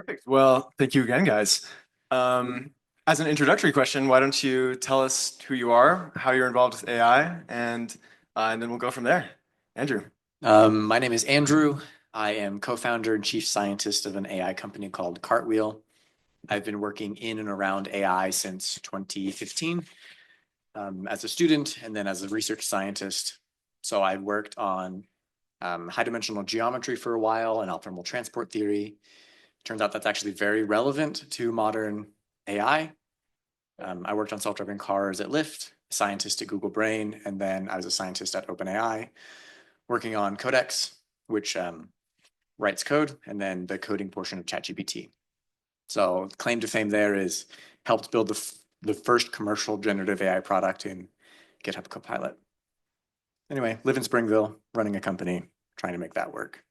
Perfect. Well, thank you again, guys. As an introductory question, why don't you tell us who you are, how you're involved with AI, and then we'll go from there. Andrew. My name is Andrew. I am co-founder and chief scientist of an AI company called Cartwheel. I've been working in and around AI since 2015 as a student and then as a research scientist. So I worked on high-dimensional geometry for a while and optimal transport theory. Turns out that's actually very relevant to modern AI. I worked on self-driving cars at Lyft, a scientist at Google Brain, and then I was a scientist at OpenAI, working on Codex, which writes code, and then the coding portion of ChatGPT. So claim to fame there is helped build the first commercial generative AI product in GitHub Copilot. Anyway, live in Springville, running a company, trying to make that work.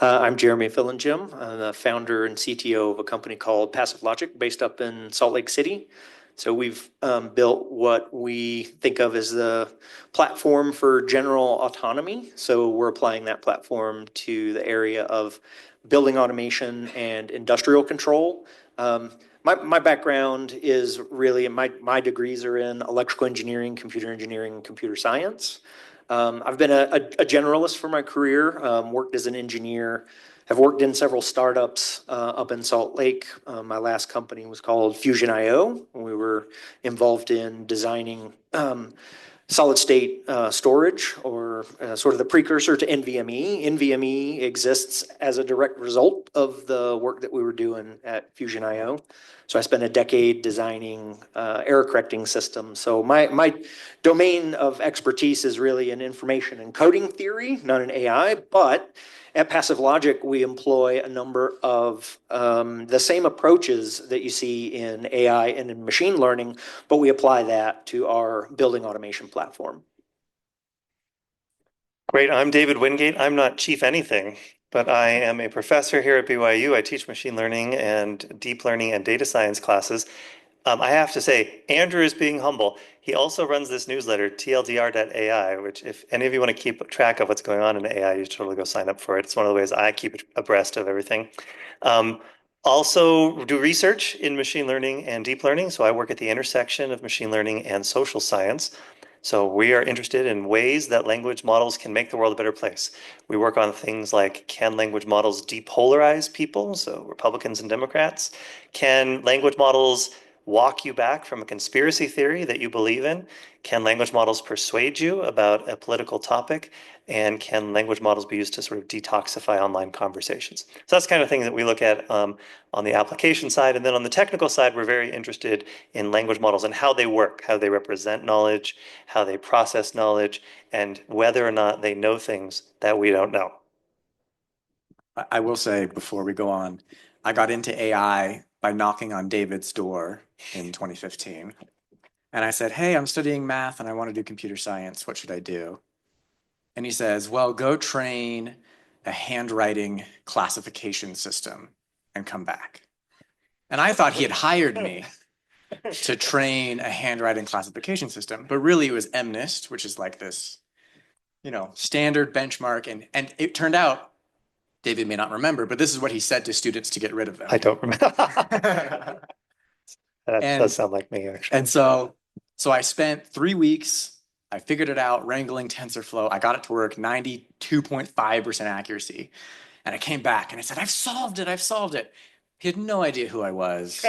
I'm Jeremy Fillingim. I'm the founder and CTO of a company called Passive Logic based up in Salt Lake City. So we've built what we think of as the platform for general autonomy. So we're applying that platform to the area of building automation and industrial control. My background is really, my degrees are in electrical engineering, and computer science. I've been a generalist for my career, worked as an engineer, have worked in several startups up in Salt Lake. My last company was called Fusion.io. We were involved in designing solid state storage, or sort of the precursor to NVMe. NVMe exists as a direct result of the work that we were doing at Fusion.io. So I spent a decade designing error correcting systems. So my domain of expertise is really in information and coding theory, not in AI, but at Passive Logic, we employ a number of the same approaches that you see in AI and in machine learning, but we apply that to our building automation platform. Great. I'm David Wingate. I'm not chief anything, but I am a professor here at BYU. I teach machine learning and deep learning and data science classes. I have to say, Andrew is being humble. He also runs this newsletter, tldr.ai, which if any of you want to keep track of what's going on in AI, you should totally go sign up for it. It's one of the ways I keep abreast of everything. Also do research in machine learning and deep learning. So I work at the intersection of machine learning and social science. So we are interested in ways that language models can make the world a better place. We work on things like, can language models depolarize people, so Republicans and Democrats? Can language models walk you back from a conspiracy theory that you believe in? Can language models persuade you about a political topic? And can language models be used to sort of detoxify online conversations? So that's the kind of thing that we look at on the application side. And then on the technical side, we're very interested in language models and how they work, how they represent knowledge, how they process knowledge, and whether or not they know things that we don't know. I will say before we go on, I got into AI by knocking on David's door in 2015. And I said, hey, I'm studying math and I want to do computer science. What should I do? And he says, well, go train a handwriting classification system and come back. And I thought he had hired me to train a handwriting classification system, but really it was MNIST, which is like this, standard benchmark. And it turned out, David may not remember, but this is what he said to students to get rid of them. I don't remember. That does sound like me, actually. And so I spent 3 weeks. I figured it out, wrangling TensorFlow. I got it to work 92.5% accuracy. And I came back and I said, I've solved it. He had no idea who I was.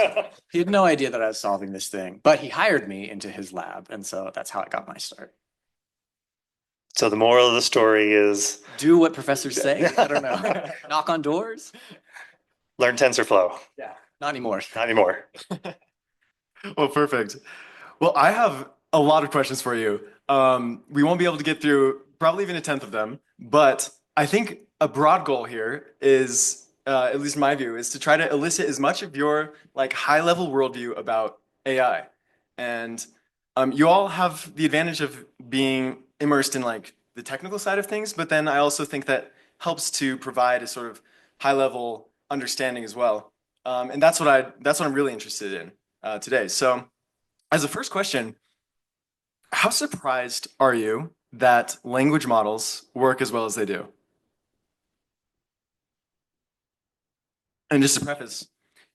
He had no idea that I was solving this thing, but he hired me into his lab. And so that's how I got my start. So the moral of the story is, do what professors say. I don't know. Knock on doors. Learn TensorFlow. Yeah, not anymore. Not anymore. Well, perfect. Well, I have a lot of questions for you. We won't be able to get through probably even a tenth of them, but I think a broad goal here is, at least my view, is to try to elicit as much of your high-level worldview about AI. And you all have the advantage of being immersed in the technical side of things, but then I also think that helps to provide a sort of high-level understanding as well. And that's what I'm really interested in today. So, as a first question, how surprised are you that language models work as well as they do? And just to preface,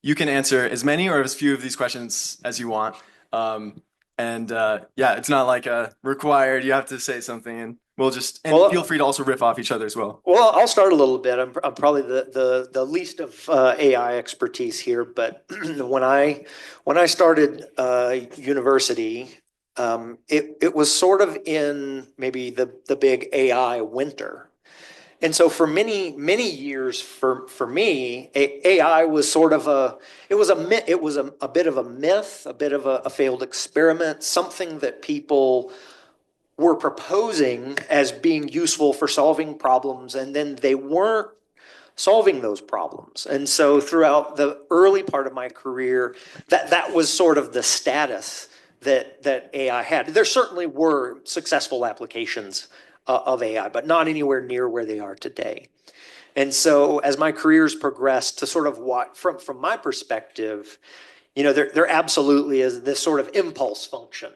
you can answer as many or as few of these questions as you want. Yeah, it's not like required. You have to say something, and we'll just Well, feel free to also riff off each other as well. Well, I'll start a little bit. I'm probably the least of AI expertise here, but when I started university, it was sort of in maybe the big AI winter. And so for many years for me, AI was sort of a bit of a myth, a bit of a failed experiment, something that people were proposing as being useful for solving problems, and then they weren't solving those problems. And so throughout the early part of my career, that was sort of the status that AI had. There certainly were successful applications of AI, but not anywhere near where they are today. And so as my careers progressed to sort of what, from my perspective, there absolutely is this sort of impulse function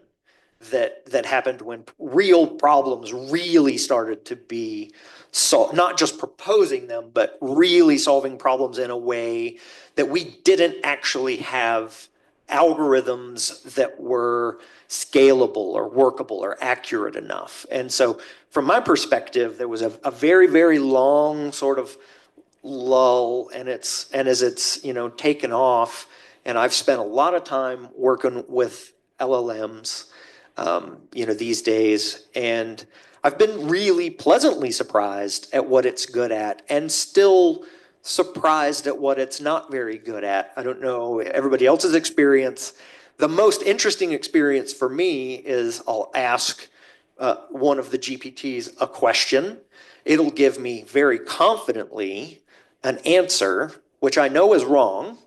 that happened when real problems really started to be solved, not just proposing them, but really solving problems in a way that we didn't actually have algorithms that were scalable or workable or accurate enough. And so from my perspective, there was a very, very long sort of lull, and as it's taken off, and I've spent a lot of time working with LLMs these days. And I've been really pleasantly surprised at what it's good at, and still surprised at what it's not very good at. I don't know everybody else's experience. The most interesting experience for me is I'll ask one of the GPTs a question. It'll give me very confidently an answer, which I know is wrong.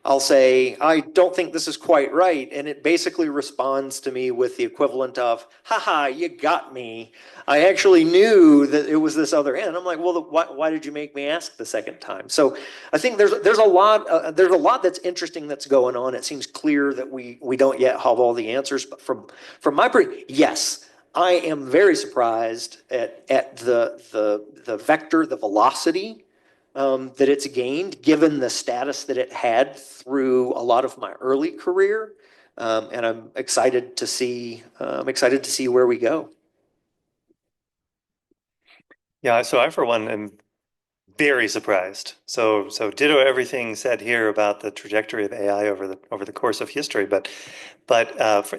I'll say, I don't think this is quite right. And it basically responds to me with the equivalent of, haha, you got me. I actually knew that it was this other end. I'm like, well, why did you make me ask the second time? So I think there's a lot that's interesting that's going on. It seems clear that we don't yet have all the answers, but from my yes, I am very surprised at the vector, the velocity that it's gained, given the status that it had through a lot of my early career, and I'm excited to see where we go. Yeah, so I, for one, am very surprised. So ditto everything said here about the trajectory of AI over the course of history. But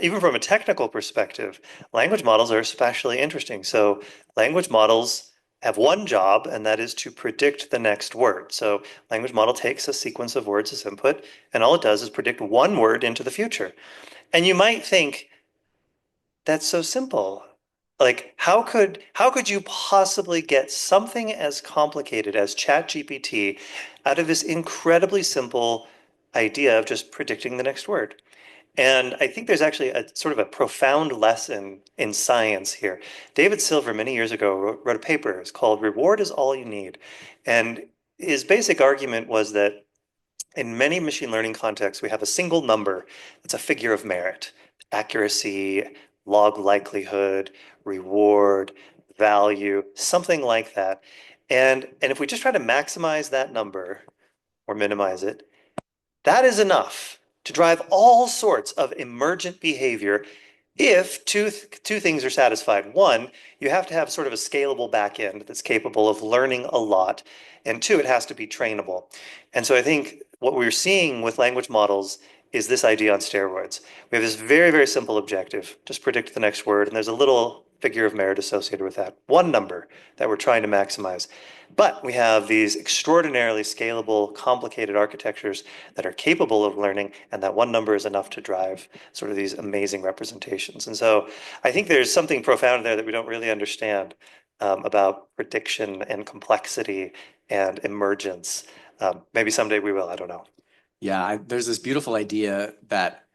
even from a technical perspective, language models are especially interesting. So language models have one job, and that is to predict the next word. So language model takes a sequence of words as input, and all it does is predict one word into the future. And you might think, that's so simple. Like, how could you possibly get something as complicated as ChatGPT out of this incredibly simple idea of just predicting the next word? And I think there's actually a sort of a profound lesson in science here. David Silver, many years ago, wrote a paper. It's called "Reward is All You Need." And his basic argument was that in many machine learning contexts, we have a single number that's a figure of merit: accuracy, log likelihood, reward, value, something like that. And if we just try to maximize that number or minimize it, that is enough to drive all sorts of emergent behavior if two things are satisfied. One, you have to have sort of a scalable backend that's capable of learning a lot. And two, it has to be trainable. And so I think what we're seeing with language models is this idea on steroids. We have this very, very simple objective: just predict the next word. And there's a little figure of merit associated with that, one number that we're trying to maximize. But we have these extraordinarily scalable, complicated architectures that are capable of learning, and that one number is enough to drive sort of these amazing representations. And so I think there's something profound there that we don't really understand about prediction and complexity and emergence. Maybe someday we will, I don't know. Yeah, there's this beautiful idea that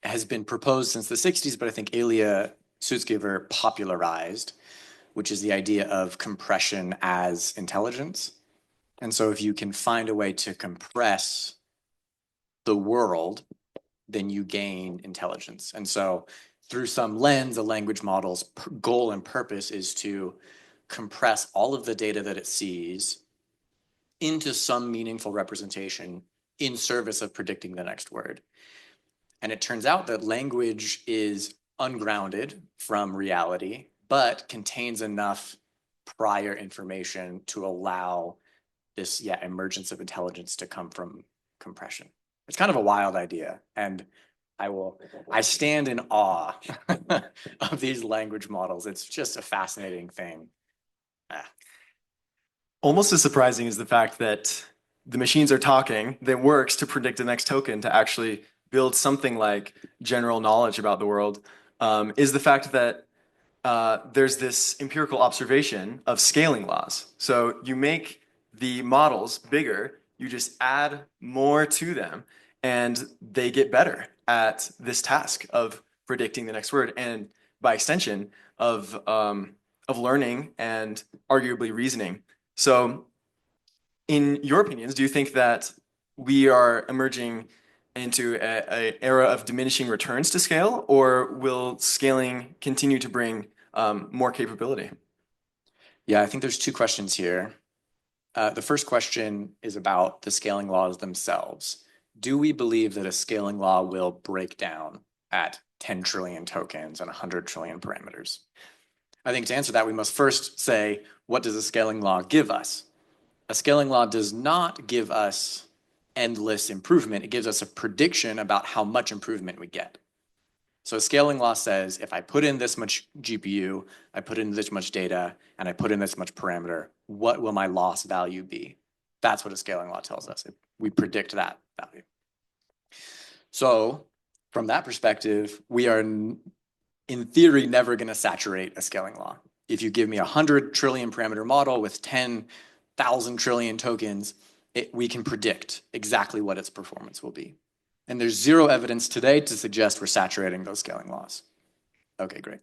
has been proposed since the 60s, but I think Elia Sutskever popularized, which is the idea of compression as intelligence. And so if you can find a way to compress the world, then you gain intelligence. And so through some lens, a language model's goal and purpose is to compress all of the data that it sees into some meaningful representation in service of predicting the next word. And it turns out that language is ungrounded from reality, but contains enough prior information to allow this emergence of intelligence to come from compression. It's kind of a wild idea, and I stand in awe of these language models. It's just a fascinating thing. Almost as surprising is the fact that the machines are talking that works to predict the next token to actually build something like general knowledge about the world, is the fact that there's this empirical observation of scaling laws. So you make the models bigger, you just add more to them, and they get better at this task of predicting the next word, and by extension of learning and arguably reasoning. So, in your opinions, do you think that we are emerging into an era of diminishing returns to scale, or will scaling continue to bring more capability? Yeah, I think there's two questions here. The first question is about the scaling laws themselves. Do we believe that a scaling law will break down at 10 trillion tokens and 100 trillion parameters? I think to answer that, we must first say, what does a scaling law give us? A scaling law does not give us endless improvement. It gives us a prediction about how much improvement we get. So a scaling law says, if I put in this much GPU, I put in this much data, and I put in this much parameter, what will my loss value be? That's what a scaling law tells us. We predict that value. So from that perspective, we are, in theory, never going to saturate a scaling law. If you give me 100 trillion parameter model with 10,000 trillion tokens, we can predict exactly what its performance will be. And there's zero evidence today to suggest we're saturating those scaling laws. Okay, great.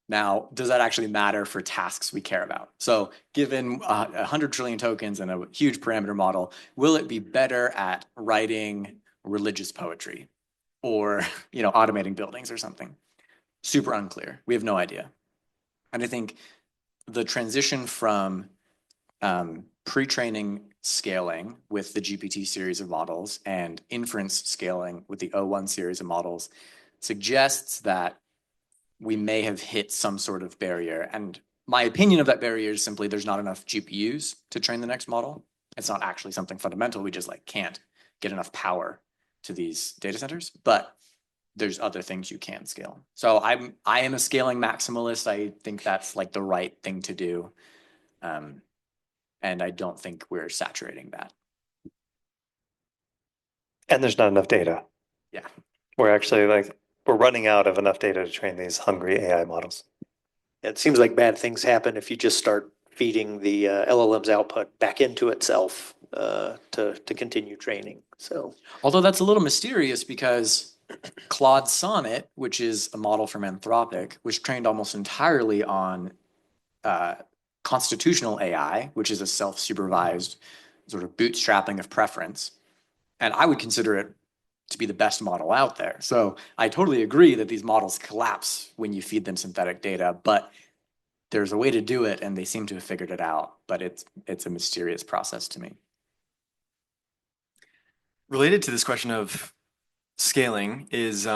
Now, does that actually matter for tasks we care about? So given 100 trillion tokens and a huge parameter model, will it be better at writing religious poetry or automating buildings or something? Super unclear. We have no idea. And I think the transition from pre-training scaling with the GPT series of models and inference scaling with the O1 series of models suggests that we may have hit some sort of barrier. And my opinion of that barrier is simply there's not enough GPUs to train the next model. It's not actually something fundamental. We just can't get enough power to these data centers, but there's other things you can scale. So I am a scaling maximalist. I think that's the right thing to do. And I don't think we're saturating that. And there's not enough data. Yeah. We're actually we're running out of enough data to train these hungry AI models. It seems like bad things happen if you just start feeding the LLM's output back into itself to continue training. So, although that's a little mysterious because Claude Sonnet, which is a model from Anthropic, was trained almost entirely on constitutional AI, which is a self-supervised sort of bootstrapping of preference. And I would consider it to be the best model out there. So I totally agree that these models collapse when you feed them synthetic data, but there's a way to do it, and they seem to have figured it out. But it's a mysterious process to me. Related to this question of scaling is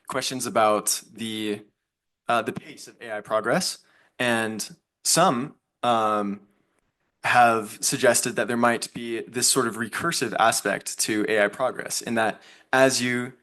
questions about the pace of AI progress, and some have suggested that there might be this sort of recursive aspect to AI progress, in that as you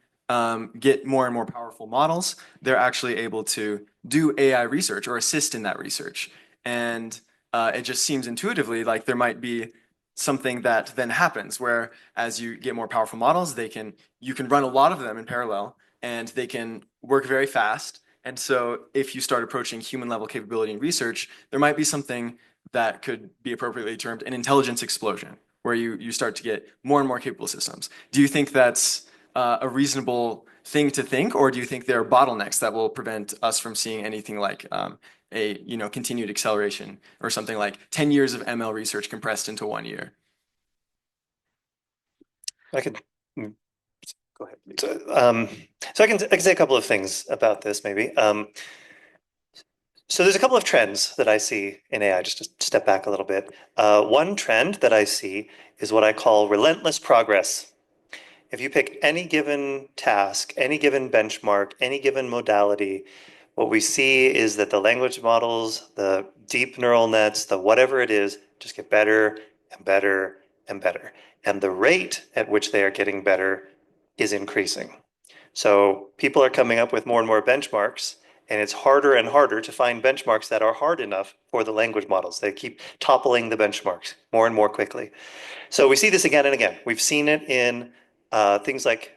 get more and more powerful models, they're actually able to do AI research or assist in that research. And it just seems intuitively like there might be something that then happens where as you get more powerful models, you can run a lot of them in parallel and they can work very fast. And so if you start approaching human level capability in research, there might be something that could be appropriately termed an intelligence explosion, where you start to get more and more capable systems. Do you think that's a reasonable thing to think, or do you think there are bottlenecks that will prevent us from seeing anything like a continued acceleration, or something like 10 years of ML research compressed into 1 year? I could go ahead. so I can say a couple of things about this maybe. So there's a couple of trends that I see in AI, just to step back a little bit. One trend that I see is what I call relentless progress. If you pick any given task, any given benchmark, any given modality, what we see is that the language models, the deep neural nets, the whatever it is, just get better and better and better. And the rate at which they are getting better is increasing. So people are coming up with more and more benchmarks, and it's harder and harder to find benchmarks that are hard enough for the language models. They keep toppling the benchmarks more and more quickly. So we see this again and again. We've seen it in things like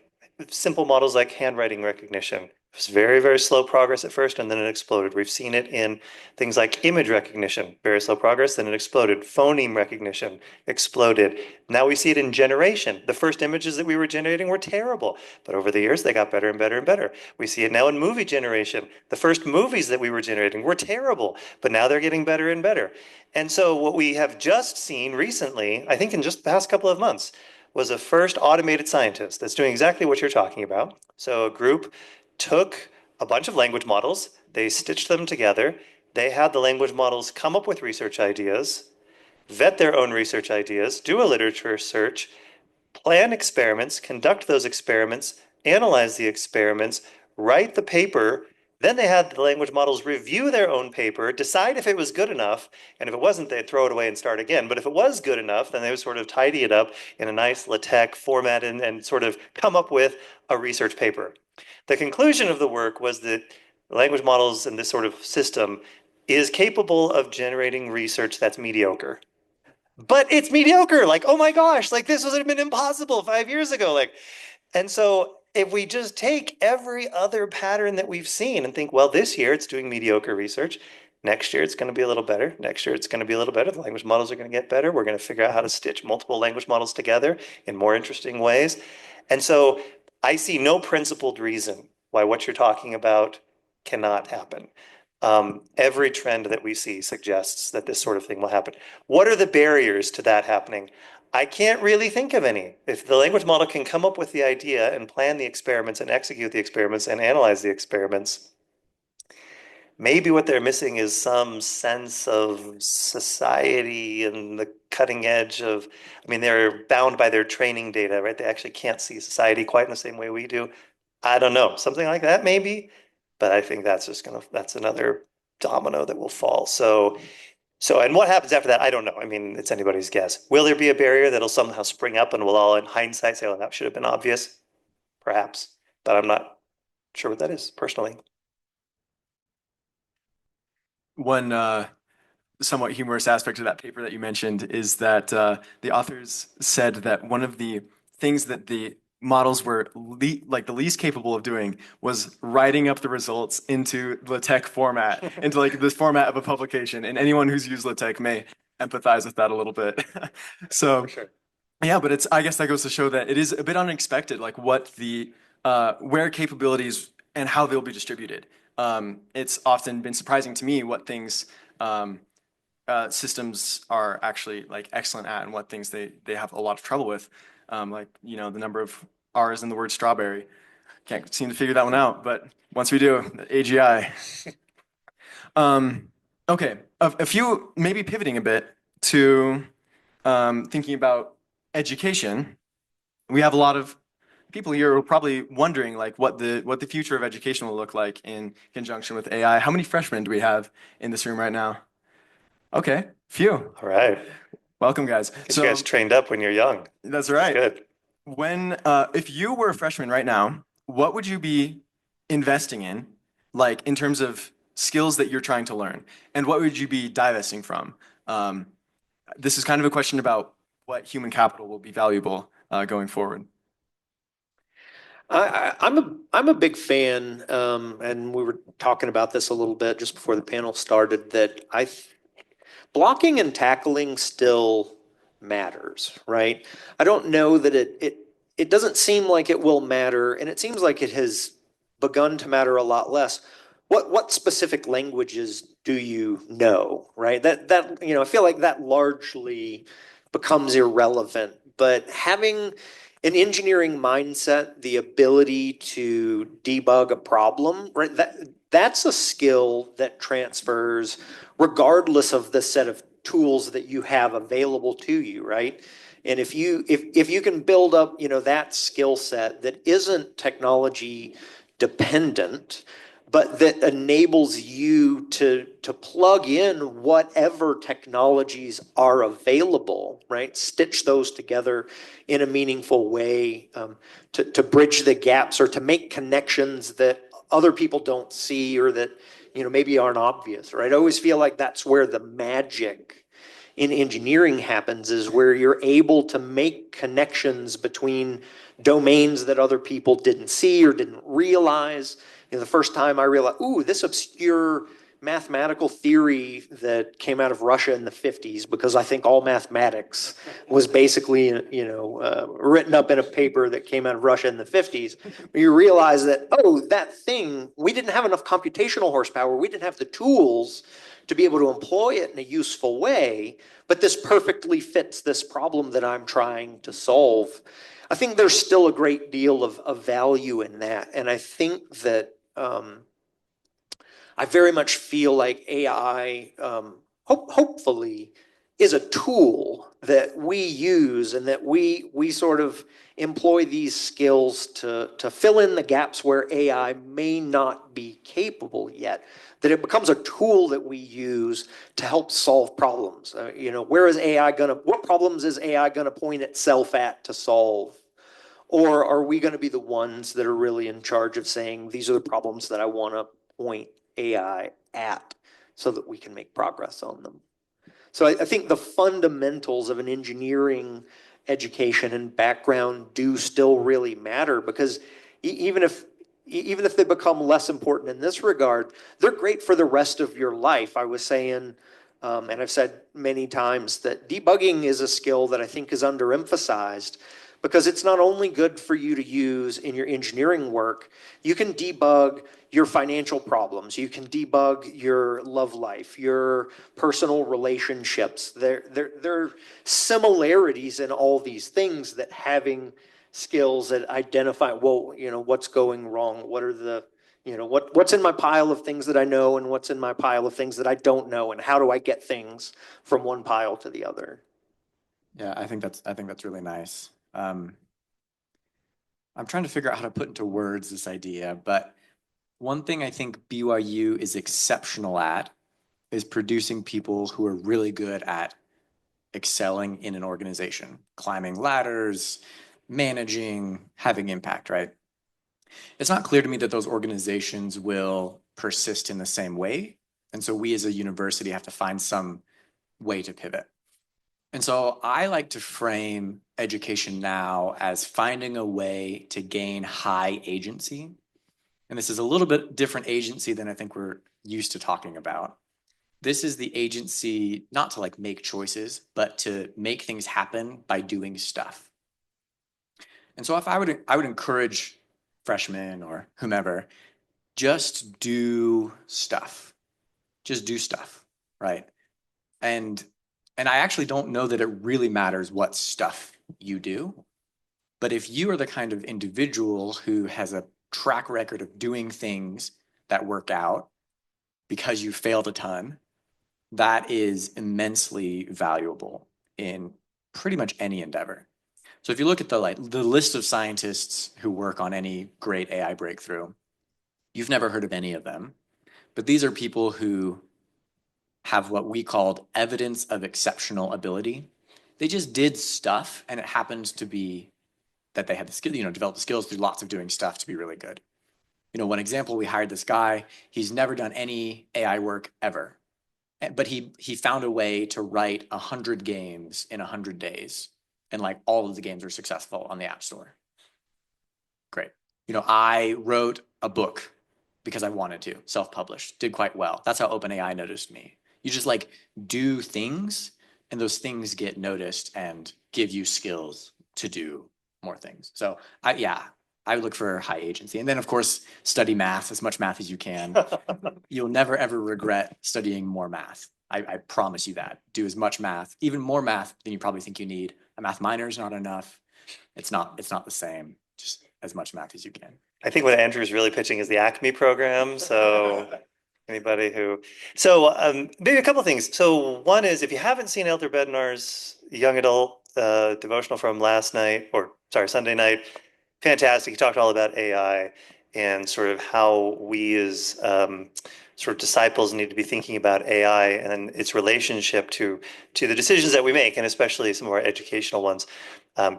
simple models like handwriting recognition. It was very, very slow progress at first, and then it exploded. We've seen it in things like image recognition, very slow progress, then it exploded. Phoneme recognition exploded. Now we see it in generation. The first images that we were generating were terrible, but over the years they got better and better and better. We see it now in movie generation. The first movies that we were generating were terrible, but now they're getting better and better. And so what we have just seen recently, I think in just the past couple of months, was a first automated scientist that's doing exactly what you're talking about. So a group took a bunch of language models, they stitched them together, they had the language models come up with research ideas, vet their own research ideas, do a literature search, plan experiments, conduct those experiments, analyze the experiments, write the paper. Then they had the language models review their own paper, decide if it was good enough, and if it wasn't, they'd throw it away and start again. But if it was good enough, then they would sort of tidy it up in a nice LaTeX format and sort of come up with a research paper. The conclusion of the work was that language models and this sort of system is capable of generating research that's mediocre. But it's mediocre. Like, oh my gosh, like this would have been impossible 5 years ago. Like, and so if we just take every other pattern that we've seen and think, well, this year it's doing mediocre research. Next year it's going to be a little better. Next year it's going to be a little better. The language models are going to get better. We're going to figure out how to stitch multiple language models together in more interesting ways. And so I see no principled reason why what you're talking about cannot happen. Every trend that we see suggests that this sort of thing will happen. What are the barriers to that happening? I can't really think of any. If the language model can come up with the idea and plan the experiments and execute the experiments and analyze the experiments, maybe what they're missing is some sense of society and the cutting edge of, I mean, they're bound by their training data, right? They actually can't see society quite in the same way we do. I don't know, something like that maybe, but I think that's another domino that will fall. And what happens after that? I don't know. I mean, it's anybody's guess. Will there be a barrier that'll somehow spring up and we'll all in hindsight say, oh, that should have been obvious? Perhaps, but I'm not sure what that is personally. One somewhat humorous aspect of that paper that you mentioned is that the authors said that one of the things that the models were like the least capable of doing was writing up the results into LaTeX format, into like this format of a publication. And anyone who's used LaTeX may empathize with that a little bit. So, For sure. yeah, but I guess that goes to show that it is a bit unexpected, like what the where capabilities and how they'll be distributed. It's often been surprising to me what things systems are actually like excellent at and what things they have a lot of trouble with. Like, you know, the number of R's in the word strawberry. Can't seem to figure that one out, but once we do, AGI. Okay, a few, maybe pivoting a bit to thinking about education. We have a lot of people here who are probably wondering like what the future of education will look like in conjunction with AI. How many freshmen do we have in this room right now? Okay, few. All right. Welcome, guys. Get you guys trained up when you're young. That's right. Good. When if you were a freshman right now, what would you be investing in, like in terms of skills that you're trying to learn, and what would you be divesting from? This is kind of a question about what human capital will be valuable going forward. I'm a big fan, and we were talking about this a little bit just before the panel started, that blocking and tackling still matters, right? I don't know that it doesn't seem like it will matter, and it seems like it has begun to matter a lot less. What specific languages do you know, right? That I feel like that largely becomes irrelevant, but having an engineering mindset, the ability to debug a problem, right? that's a skill that transfers regardless of the set of tools that you have available to you, right? And if you can build up, that skill set that isn't technology dependent, but that enables you to plug in whatever technologies are available, right? Stitch those together in a meaningful way, to bridge the gaps or to make connections that other people don't see, or that maybe aren't obvious, right? I always feel like that's where the magic in engineering happens, is where you're able to make connections between domains that other people didn't see or didn't realize. The first time I realized, ooh, this obscure mathematical theory that came out of Russia in the 50s, because I think all mathematics was basically, written up in a paper that came out of Russia in the 50s. You realize that, oh, that thing, we didn't have enough computational horsepower. We didn't have the tools to be able to employ it in a useful way, but this perfectly fits this problem that I'm trying to solve. I think there's still a great deal of value in that. And I think that I very much feel like AI, hopefully, is a tool that we use, and that we sort of employ these skills to fill in the gaps where AI may not be capable yet. That it becomes a tool that we use to help solve problems. What problems is AI gonna point itself at to solve? Or are we gonna be the ones that are really in charge of saying, these are the problems that I wanna point AI at, so that we can make progress on them? So I think the fundamentals of an engineering education and background do still really matter, because even if they become less important in this regard, they're great for the rest of your life. I was saying, and I've said many times, that debugging is a skill that I think is underemphasized, because it's not only good for you to use in your engineering work. You can debug your financial problems. You can debug your love life, your personal relationships. There are similarities in all these things, that having skills that identify, well, what's going wrong? What are the, what's in my pile of things that I know, and what's in my pile of things that I don't know, and how do I get things from one pile to the other? Yeah, I think that's really nice. I'm trying to figure out how to put into words this idea, but one thing I think BYU is exceptional at is producing people who are really good at excelling in an organization, climbing ladders, managing, having impact, right? It's not clear to me that those organizations will persist in the same way. And so we as a university have to find some way to pivot. And so I like to frame education now as finding a way to gain high agency. And this is a little bit different agency than I think we're used to talking about. This is the agency not to like make choices, but to make things happen by doing stuff. And so if I would encourage freshmen or whomever, just do stuff. Just do stuff, right? And I actually don't know that it really matters what stuff you do. But if you are the kind of individual who has a track record of doing things that work out because you failed a ton, that is immensely valuable in pretty much any endeavor. So if you look at the list of scientists who work on any great AI breakthrough, you've never heard of any of them, but these are people who have what we called evidence of exceptional ability. They just did stuff, and it happens to be that they had the skill, developed the skills through lots of doing stuff to be really good. One example, we hired this guy. He's never done any AI work ever, but he found a way to write 100 games in 100 days, and like all of the games are successful on the App Store. Great. I wrote a book because I wanted to, self-published, did quite well. That's how OpenAI noticed me. You just like do things, and those things get noticed and give you skills to do more things. So I look for high agency. And then of course, study math, as much math as you can. You'll never ever regret studying more math. I promise you that. Do as much math, even more math than you probably think you need. A math minor is not enough. It's not the same. Just as much math as you can. I think what Andrew's really pitching is the Acme program. So anybody who, so maybe a couple of things. So one is if you haven't seen Elder Bednar's young adult devotional from last night, or sorry, Sunday night, fantastic. He talked all about AI and sort of how we as sort of disciples need to be thinking about AI and its relationship to the decisions that we make, and especially some of our educational ones.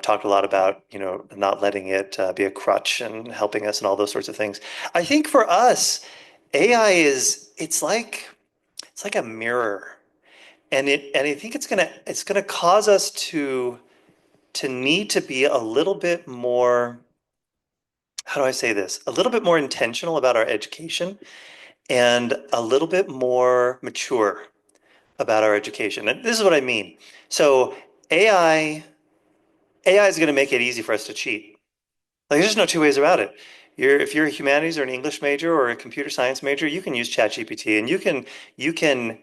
Talked a lot about, you know, not letting it be a crutch and helping us and all those sorts of things. I think for us, AI is it's like a mirror, and I think it's gonna cause us to need to be a little bit more, how do I say this? A little bit more intentional about our education and a little bit more mature about our education. And this is what I mean. So AI AI is going to make it easy for us to cheat. Like there's just no two ways about it. If you're a humanities or an English major or a computer science major, you can use ChatGPT and you can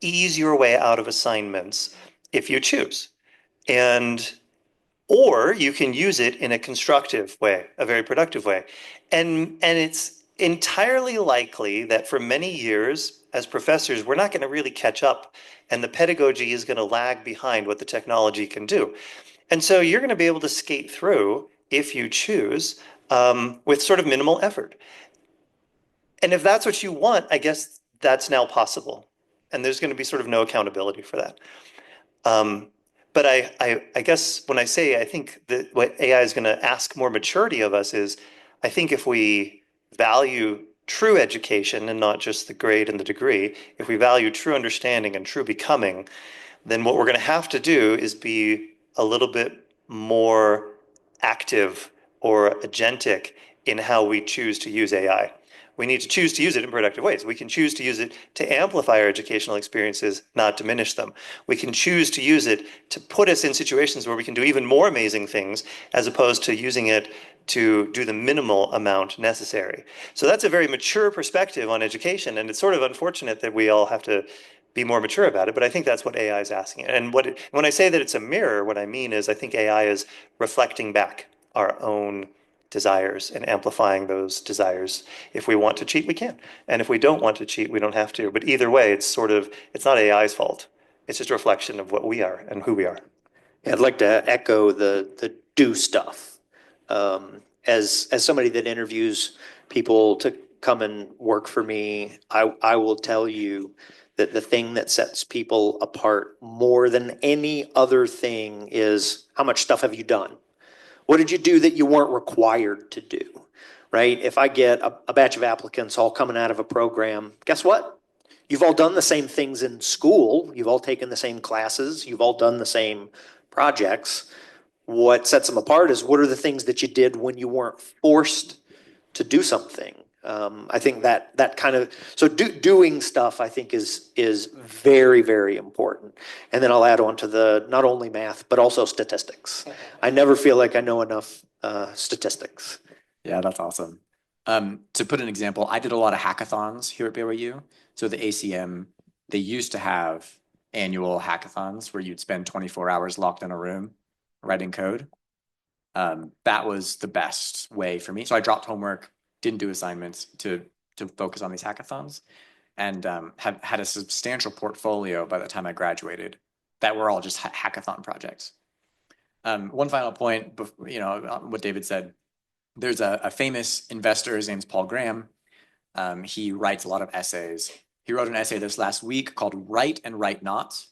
ease your way out of assignments if you choose. And or you can use it in a constructive way, a very productive way. And it's entirely likely that for many years as professors, we're not going to really catch up and the pedagogy is going to lag behind what the technology can do. And so you're going to be able to skate through if you choose with sort of minimal effort. And if that's what you want, I guess that's now possible. And there's going to be sort of no accountability for that. Um, but I guess when I say I think that what AI is going to ask more maturity of us is, I think if we value true education and not just the grade and the degree, if we value true understanding and true becoming, then what we're going to have to do is be a little bit more active or agentic in how we choose to use AI. We need to choose to use it in productive ways. We can choose to use it to amplify our educational experiences, not diminish them. We can choose to use it to put us in situations where we can do even more amazing things, as opposed to using it to do the minimal amount necessary. So that's a very mature perspective on education, and it's sort of unfortunate that we all have to be more mature about it, but I think that's what AI is asking. And when I say that it's a mirror, what I mean is I think AI is reflecting back our own desires and amplifying those desires. If we want to cheat, we can. And if we don't want to cheat, we don't have to. But either way, it's not AI's fault. It's just a reflection of what we are and who we are. I'd like to echo the do stuff. As somebody that interviews people to come and work for me, I will tell you that the thing that sets people apart more than any other thing is how much stuff have you done? What did you do that you weren't required to do? Right? If I get a batch of applicants all coming out of a program, guess what? You've all done the same things in school. You've all taken the same classes. You've all done the same projects. What sets them apart is what are the things that you did when you weren't forced to do something. I think that kind of doing stuff I think is very, very important. And then I'll add on to the not only math but also statistics. I never feel like I know enough statistics. Yeah, that's awesome. To put an example, I did a lot of hackathons here at BYU. So the ACM, they used to have annual hackathons where you'd spend 24 hours locked in a room writing code. That was the best way for me. So I dropped homework, didn't do assignments to focus on these hackathons, and have had a substantial portfolio by the time I graduated that were all just hackathon projects. One final point, you know, what David said, there's a famous investor, his name's Paul Graham. He writes a lot of essays. He wrote an essay this last week called Write and Write Not.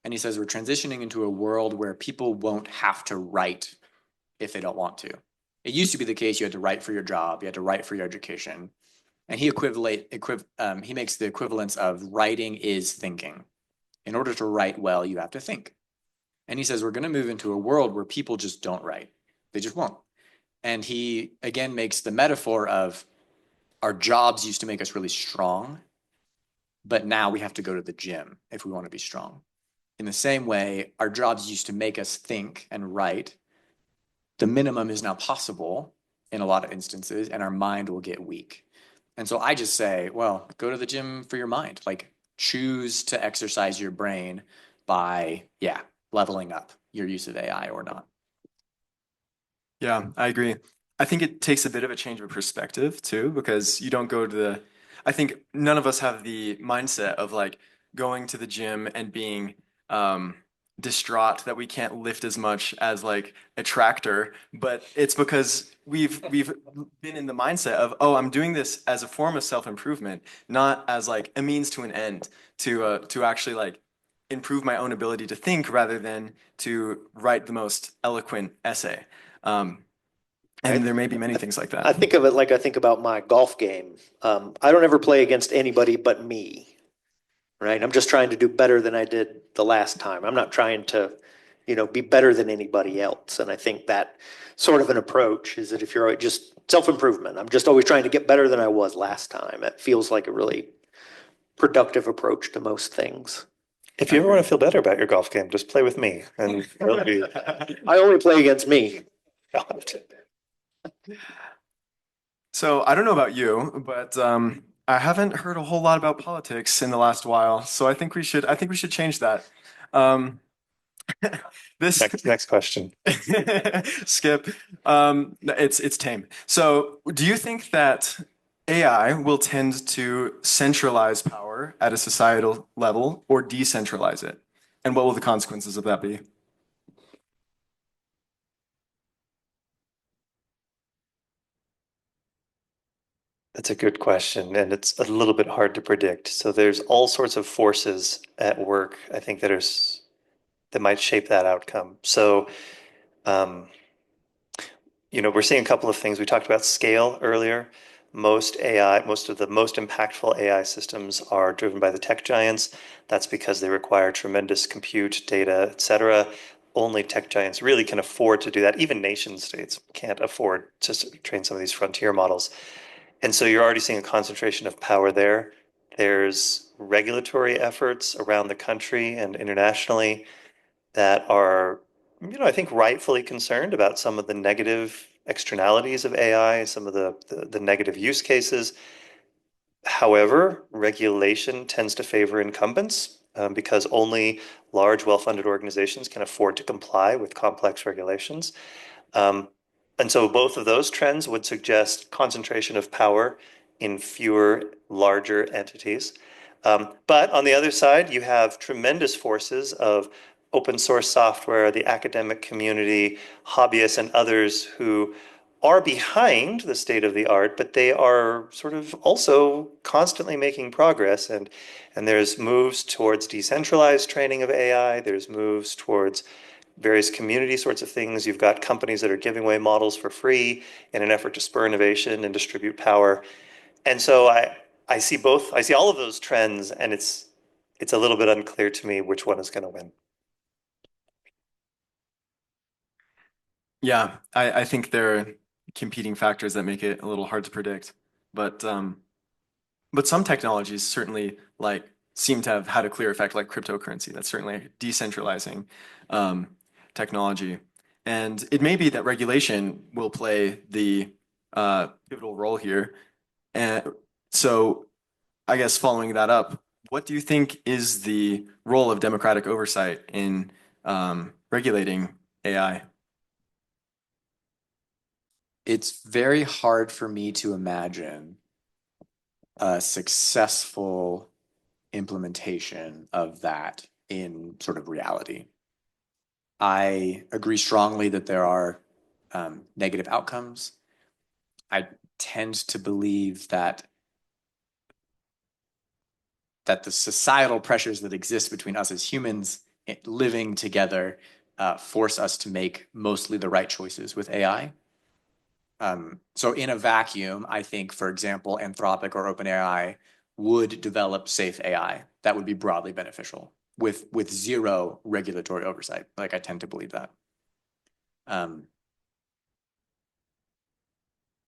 And he says, we're transitioning into a world where people won't have to write if they don't want to. It used to be the case you had to write for your job, you had to write for your education. And he makes the equivalence of writing is thinking. In order to write well, you have to think. And he says, we're going to move into a world where people just don't write. They just won't. And he, again, makes the metaphor of our jobs used to make us really strong, but now we have to go to the gym if we want to be strong. In the same way, our jobs used to make us think and write. The minimum is now possible in a lot of instances, and our mind will get weak. And so I just say, well, go to the gym for your mind. Like, choose to exercise your brain by, leveling up your use of AI or not. Yeah, I agree. I think it takes a bit of a change of perspective too, because you don't go to I think none of us have the mindset of like going to the gym and being um, distraught that we can't lift as much as like a tractor, but it's because we've been in the mindset of, oh, I'm doing this as a form of self-improvement, not as like a means to an end to actually like improve my own ability to think rather than to write the most eloquent essay. Um, and Right? there may be many things like that. I think of it like I think about my golf game. I don't ever play against anybody but me, right? I'm just trying to do better than I did the last time. I'm not trying to, be better than anybody else. And I think that sort of an approach is that if you're just self-improvement, I'm just always trying to get better than I was last time. It feels like a really productive approach to most things. If you ever want to feel better about your golf game, just play with me and it'll be. I only play against me. So I don't know about you, but I haven't heard a whole lot about politics in the last while. So I think we should change that. Um, this Next question. skip. It's tame. So do you think that AI will tend to centralize power at a societal level or decentralize it? And what will the consequences of that be? That's a good question, and it's a little bit hard to predict. So there's all sorts of forces at work, I think, that might shape that outcome. So, um, we're seeing a couple of things. We talked about scale earlier. Most of the most impactful AI systems are driven by the tech giants. That's because they require tremendous compute, data, et cetera. Only tech giants really can afford to do that. Even nation states can't afford to train some of these frontier models. And so you're already seeing a concentration of power there. There's regulatory efforts around the country and internationally that are, I think rightfully concerned about some of the negative externalities of AI, some of the negative use cases. However, regulation tends to favor incumbents because only large, well-funded organizations can afford to comply with complex regulations. Um, and so both of those trends would suggest concentration of power in fewer, larger entities. But on the other side, you have tremendous forces of open source software, the academic community, hobbyists, and others who are behind the state of the art, but they are sort of also constantly making progress. And there's moves towards decentralized training of AI. There's moves towards various community sorts of things. You've got companies that are giving away models for free in an effort to spur innovation and distribute power. And so I see both. I see all of those trends, and it's a little bit unclear to me which one is going to win. Yeah, I think there are competing factors that make it a little hard to predict. But some technologies certainly like seem to have had a clear effect, like cryptocurrency. That's certainly a decentralizing um, technology. And it may be that regulation will play the pivotal role here. And so I guess following that up, what do you think is the role of democratic oversight in regulating AI? It's very hard for me to imagine a successful implementation of that in sort of reality. I agree strongly that there are negative outcomes. I tend to believe that the societal pressures that exist between us as humans living together force us to make mostly the right choices with AI. So in a vacuum, I think, for example, Anthropic or OpenAI would develop safe AI that would be broadly beneficial with zero regulatory oversight. Like I tend to believe that.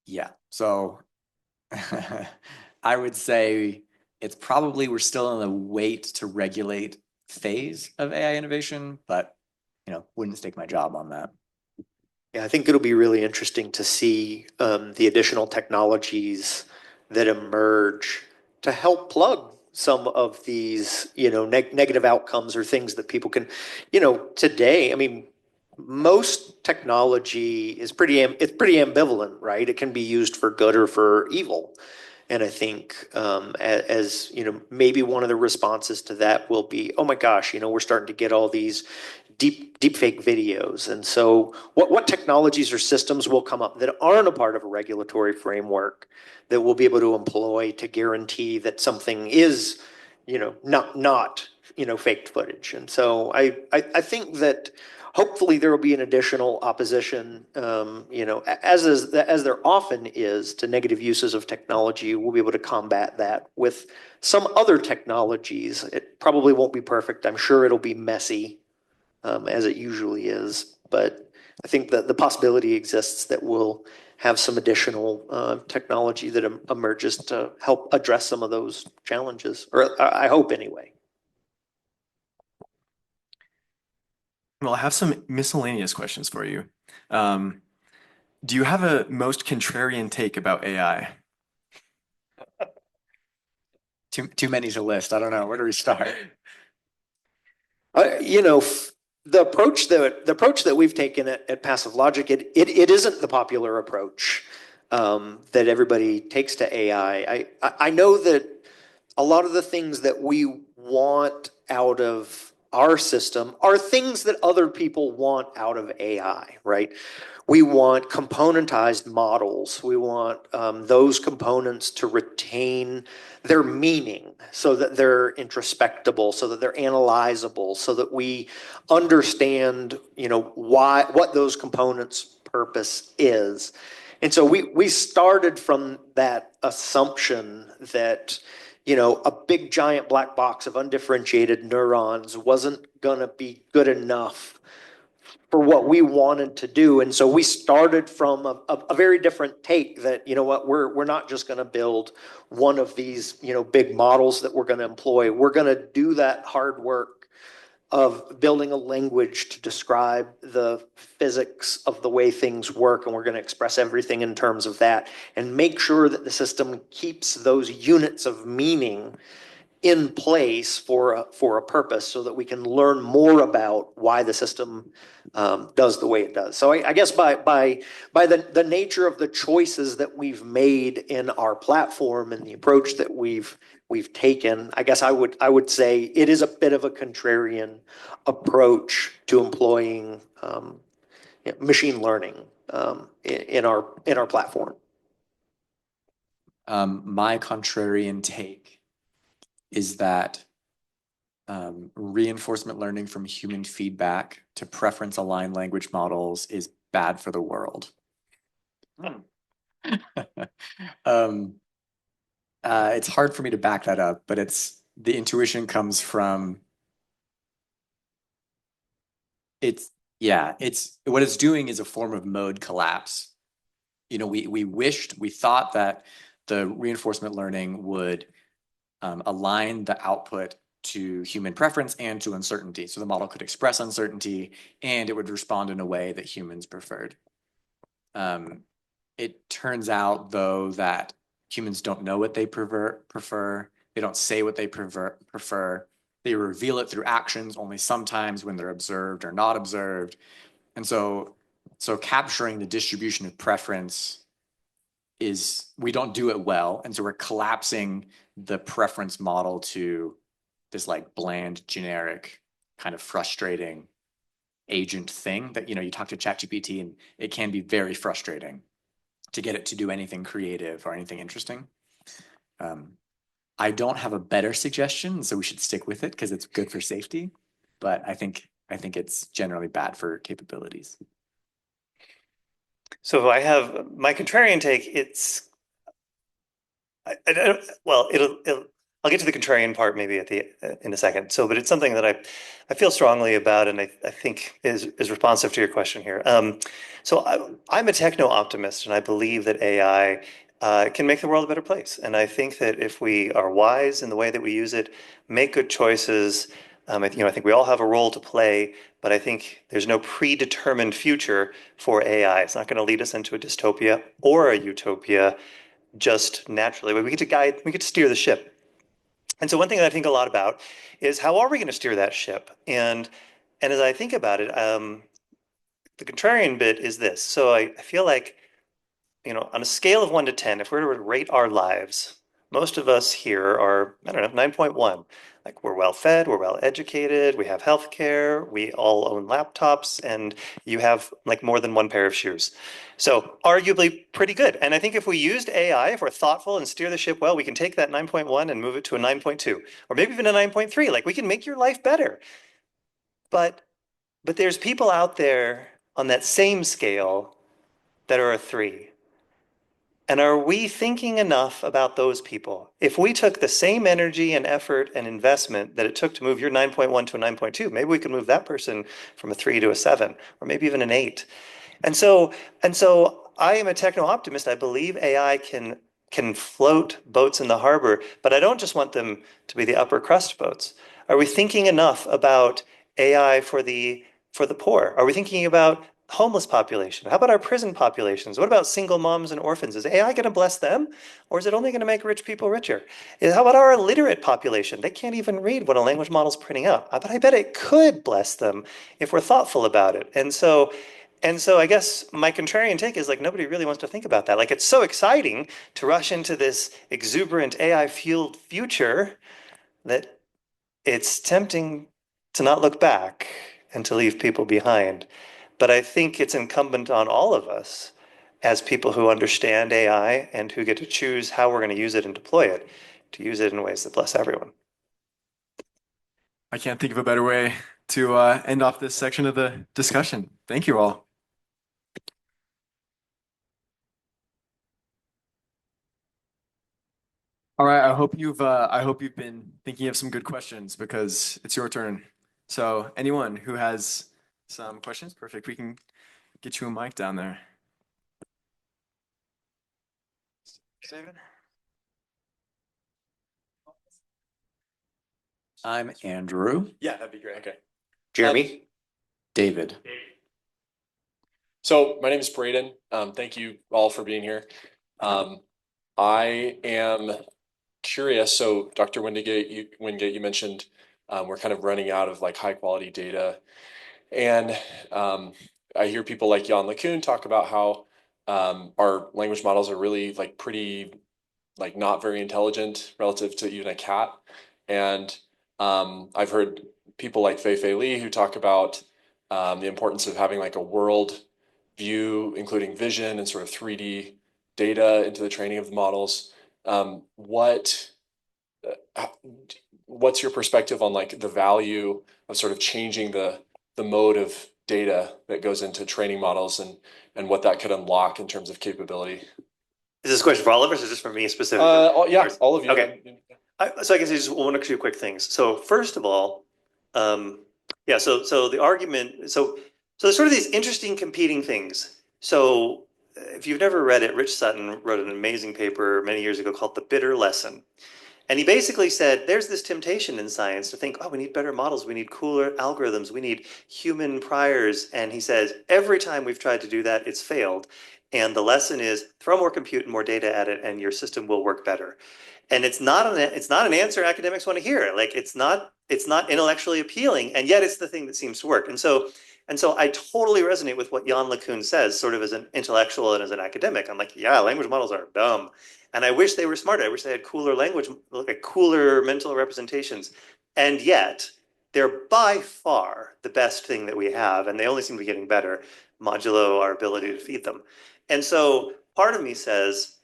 Yeah, so I would say it's probably we're still in the wait to regulate phase of AI innovation, but wouldn't stake my job on that. Yeah, I think it'll be really interesting to see the additional technologies that emerge to help plug some of these, negative outcomes or things that people can, today. I mean, most technology is it's pretty ambivalent, right? It can be used for good or for evil. And I think as you know, maybe one of the responses to that will be, oh my gosh, you know, we're starting to get all these deep fake videos. And so what technologies or systems will come up that aren't a part of a regulatory framework that we'll be able to employ to guarantee that something is, you know, not you know, faked footage. And so I think that hopefully there will be an additional opposition, you know, as there often is to negative uses of technology. We'll be able to combat that with some other technologies. It probably won't be perfect. I'm sure it'll be messy, as it usually is. But I think that the possibility exists that we'll have some additional technology that emerges to help address some of those challenges, or I hope anyway. Well, I have some miscellaneous questions for you. Um, do you have a most contrarian take about AI? Too many to list. I don't know. Where do we start? You know, the approach that we've taken at Passive Logic, it isn't the popular approach that everybody takes to AI. I know that a lot of the things that we want out of our system are things that other people want out of AI, right? We want componentized models. We want those components to retain their meaning so that they're introspectable, so that they're analyzable, so that we understand, you know, what those components' purpose is. And so we started from that assumption that, you know, a big giant black box of undifferentiated neurons wasn't going to be good enough for what we wanted to do. And so we started from a very different take that, you know what, we're not just going to build one of these, you know, big models that we're going to employ. We're going to do that hard work of building a language to describe the physics of the way things work, and we're going to express everything in terms of that and make sure that the system keeps those units of meaning in place for a purpose so that we can learn more about why the system does the way it does. So I guess by the nature of the choices that we've made in our platform and the approach that we've taken, I guess I would say it is a bit of a contrarian approach to employing machine learning in our platform. My contrarian take is that reinforcement learning from human feedback to preference aligned language models is bad for the world. It's hard for me to back that up, but the intuition comes from what it's doing is a form of mode collapse. You know, we thought that the reinforcement learning would align the output to human preference and to uncertainty. So the model could express uncertainty and it would respond in a way that humans preferred. It turns out, though, that humans don't know what they prefer. They don't say what they prefer. They reveal it through actions only sometimes when they're observed or not observed. And so capturing the distribution of preference we don't do it well. And so we're collapsing the preference model to this like bland, generic, kind of frustrating agent thing that, you know, you talk to ChatGPT and it can be very frustrating to get it to do anything creative or anything interesting. I don't have a better suggestion, so we should stick with it because it's good for safety. But I think it's generally bad for capabilities. So I have my contrarian take. Well, I'll get to the contrarian part maybe in a second. So, but it's something that I feel strongly about, and I think is responsive to your question here. So I'm a techno optimist, and I believe that AI can make the world a better place. And I think that if we are wise in the way that we use it, make good choices, I think we all have a role to play. But I think there's no predetermined future for AI. It's not going to lead us into a dystopia or a utopia just naturally, but we get to steer the ship. And so one thing that I think a lot about is how are we going to steer that ship? And as I think about it, the contrarian bit is this. So I feel like, on a scale of 1 to 10, if we were to rate our lives, most of us here are, I don't know, 9.1. Like we're well fed, we're well educated, we have health care, we all own laptops, and you have like more than one pair of shoes. So arguably pretty good. And I think if we used AI, if we're thoughtful and steer the ship well, we can take that 9.1 and move it to a 9.2, or maybe even a 9.3. Like we can make your life better. But there's people out there on that same scale that are a 3. And are we thinking enough about those people? If we took the same energy and effort and investment that it took to move your 9.1 to a 9.2, maybe we could move that person from a 3 to a 7, or maybe even an 8. And so I am a techno optimist. I believe AI can float boats in the harbor, but I don't just want them to be the upper crust boats. Are we thinking enough about AI for the poor? Are we thinking about homeless population? How about our prison populations? What about single moms and orphans? Is AI going to bless them, or is it only going to make rich people richer? How about our illiterate population? They can't even read what a language model is printing out. But I bet it could bless them if we're thoughtful about it. And so I guess my contrarian take is like nobody really wants to think about that. Like it's so exciting to rush into this exuberant AI fueled future that it's tempting to not look back and to leave people behind. But I think it's incumbent on all of us as people who understand AI and who get to choose how we're going to use it and deploy it, to use it in ways that bless everyone. I can't think of a better way to end off this section of the discussion. Thank you all. All right, I hope you've been thinking of some good questions because it's your turn. So anyone who has some questions, perfect. We can get you a mic down there. David? I'm Andrew. Yeah, that'd be great. Okay. Jeremy? David. So my name is Braden. Thank you all for being here. I am curious. So Dr. Wingate, you mentioned we're kind of running out of like high quality data. And I hear people like Jan LeCun talk about how our language models are really like pretty like not very intelligent relative to even a cat. And I've heard people like Fei Li who talk about the importance of having like a world view, including vision and sort of 3D data into the training of the models. Uh, what's your perspective on like the value of sort of changing the mode of data that goes into training models and what that could unlock in terms of capability? Is this a question for all of us or just for me specifically? Yeah, all of you. Okay. So I guess I just want to do quick things. So first of all, yeah, so the argument, so there's sort of these interesting competing things. So if you've never read it, Rich Sutton wrote an amazing paper many years ago called The Bitter Lesson. And he basically said, there's this temptation in science to think, oh, we need better models, we need cooler algorithms, we need human priors. And he says, every time we've tried to do that, it's failed. And the lesson is throw more compute and more data at it, and your system will work better. And it's not an answer academics want to hear. Like it's not intellectually appealing, and yet it's the thing that seems to work. And so I totally resonate with what Jan LeCun says, sort of as an intellectual and as an academic. I'm like, yeah, language models are dumb. And I wish they were smarter. I wish they had cooler language, like cooler mental representations. And yet, they're by far the best thing that we have, and they only seem to be getting better, modulo our ability to feed them. And so part of me says,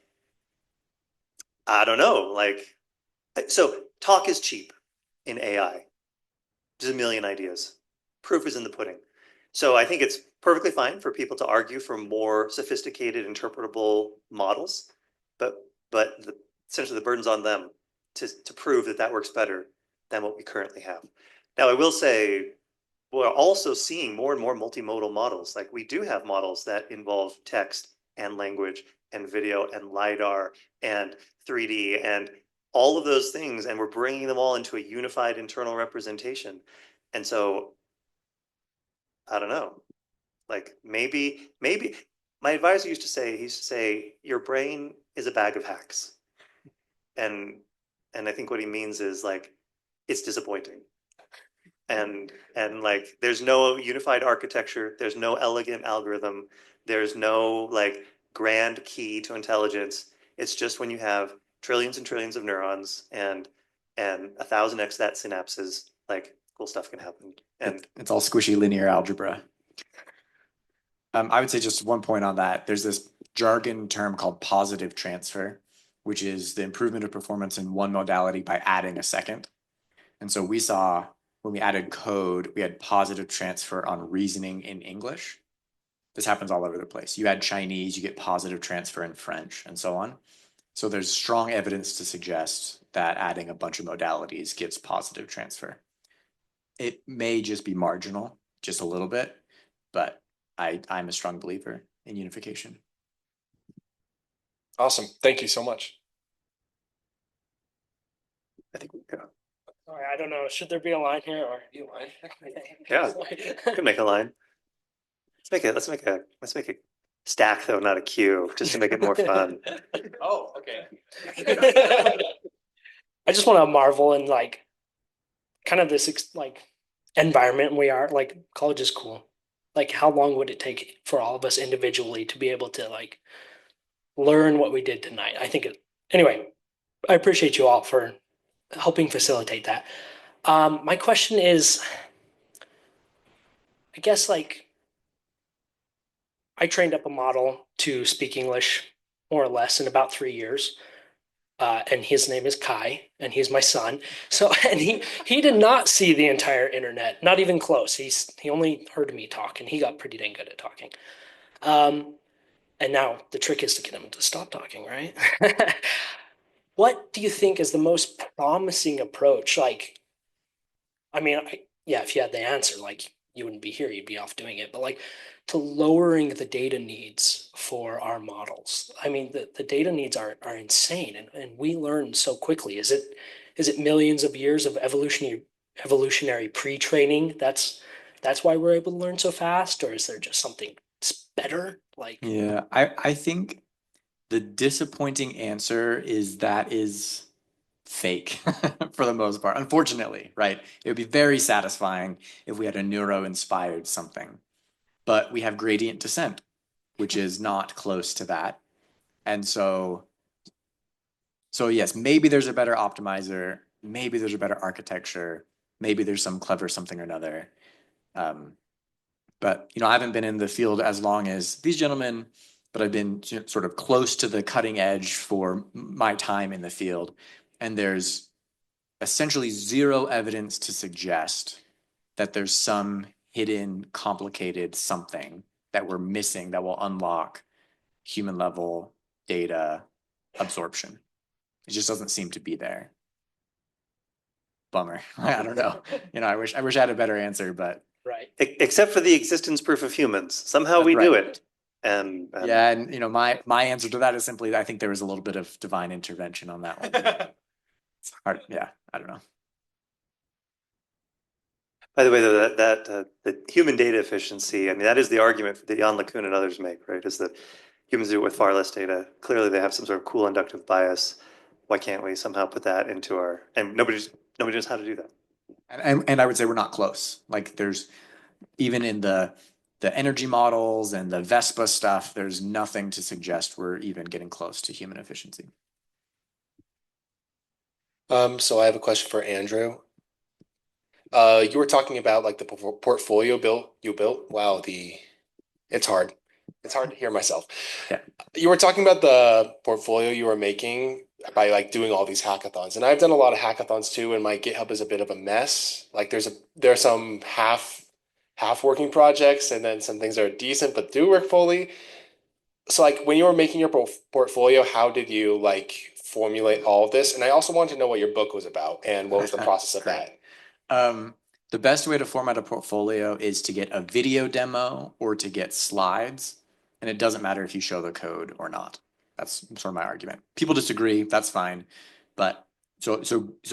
I don't know, like, so talk is cheap in AI. There's a million ideas. Proof is in the pudding. So I think it's perfectly fine for people to argue for more sophisticated interpretable models, but essentially the burden's on them to prove that that works better than what we currently have. Now, I will say we're also seeing more and more multimodal models. Like we do have models that involve text and language and video and LiDAR and 3D and all of those things, and we're bringing them all into a unified internal representation. And so, I don't know, like maybe my advisor used to say, your brain is a bag of hacks. And I think what he means is like, it's disappointing. And like, there's no unified architecture, there's no elegant algorithm, there's no like grand key to intelligence. It's just when you have trillions and trillions of neurons and 1,000x that synapses, like cool stuff can happen. And It's all squishy linear algebra. I would say just one point on that. There's this jargon term called positive transfer, which is the improvement of performance in one modality by adding a second. And so we saw when we added code, we had positive transfer on reasoning in English. This happens all over the place. You add Chinese, you get positive transfer in French, and so on. So there's strong evidence to suggest that adding a bunch of modalities gives positive transfer. It may just be marginal, just a little bit, but I'm a strong believer in unification. Awesome. Thank you so much. I think we go. Sorry, I don't know. Should there be a line here or? Yeah, could make a line. Let's make a stack though, not a queue, just to make it more fun. Oh, okay. I just want to marvel in like kind of this like environment we are. Like college is cool. Like how long would it take for all of us individually to be able to like learn what we did tonight? I think anyway, I appreciate you all for helping facilitate that. My question is, I guess like I trained up a model to speak English more or less in about 3 years. And his name is Kai, and he's my son. So, and he did not see the entire internet, not even close. He only heard me talk, and he got pretty dang good at talking. And now the trick is to get him to stop talking, right? What do you think is the most promising approach? Like, I mean, yeah, if you had the answer, like you wouldn't be here, you'd be off doing it. But like to lowering the data needs for our models. I mean, the data needs are insane, and we learn so quickly. Is it millions of years of evolutionary pre-training? That's why we're able to learn so fast, or is there just something better? Like, Yeah, I think the disappointing answer is that is fake for the most part, unfortunately, right? It would be very satisfying if we had a neuro-inspired something, but we have gradient descent, which is not close to that. And so yes, maybe there's a better optimizer, maybe there's a better architecture, maybe there's some clever something or another. But I haven't been in the field as long as these gentlemen, but I've been sort of close to the cutting edge for my time in the field. And there's essentially zero evidence to suggest that there's some hidden, complicated something that we're missing that will unlock human level data absorption. It just doesn't seem to be there. Bummer. I don't know. I wish I had a better answer, but right. Except for the existence proof of humans. Somehow we do it. And yeah, and my answer to that is simply I think there was a little bit of divine intervention on that one. It's hard. Yeah, I don't know. by the way, the human data efficiency, I mean, that is the argument that Jan LeCun and others make, right? Is that humans do it with far less data. Clearly, they have some sort of cool inductive bias. Why can't we somehow put that into our? And nobody knows how to do that. And I would say we're not close. Like there's even in the energy models and the Vespa stuff, there's nothing to suggest we're even getting close to human efficiency. So I have a question for Andrew. You were talking about like the portfolio you built. Wow, it's hard. It's hard to hear myself. Yeah. You were talking about the portfolio you were making by like doing all these hackathons. And I've done a lot of hackathons too, and my GitHub is a bit of a mess. Like there are some half working projects and then some things that are decent but do work fully. So like when you were making your portfolio, how did you like formulate all of this? And I also wanted to know what your book was about and what was the process of that. The best way to format a portfolio is to get a video demo or to get slides. And it doesn't matter if you show the code or not. That's sort of my argument. People disagree, that's fine. But so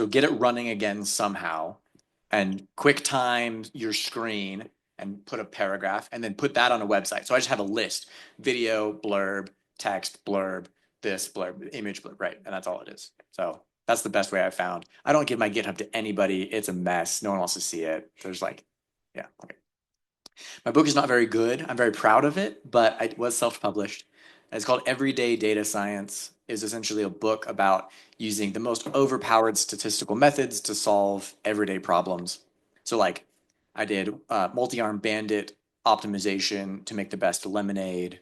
get it running again somehow and quick time your screen and put a paragraph and then put that on a website. So I just have a list, video, blurb, text, blurb, this blurb, image blurb, right? And that's all it is. So That's the best way I've found. I don't give my GitHub to anybody. It's a mess. No one wants to see it. There's like, yeah, okay. My book is not very good. I'm very proud of it, but it was self-published. It's called Everyday Data Science. It's essentially a book about using the most overpowered statistical methods to solve everyday problems. So like I did multi-arm bandit optimization to make the best lemonade,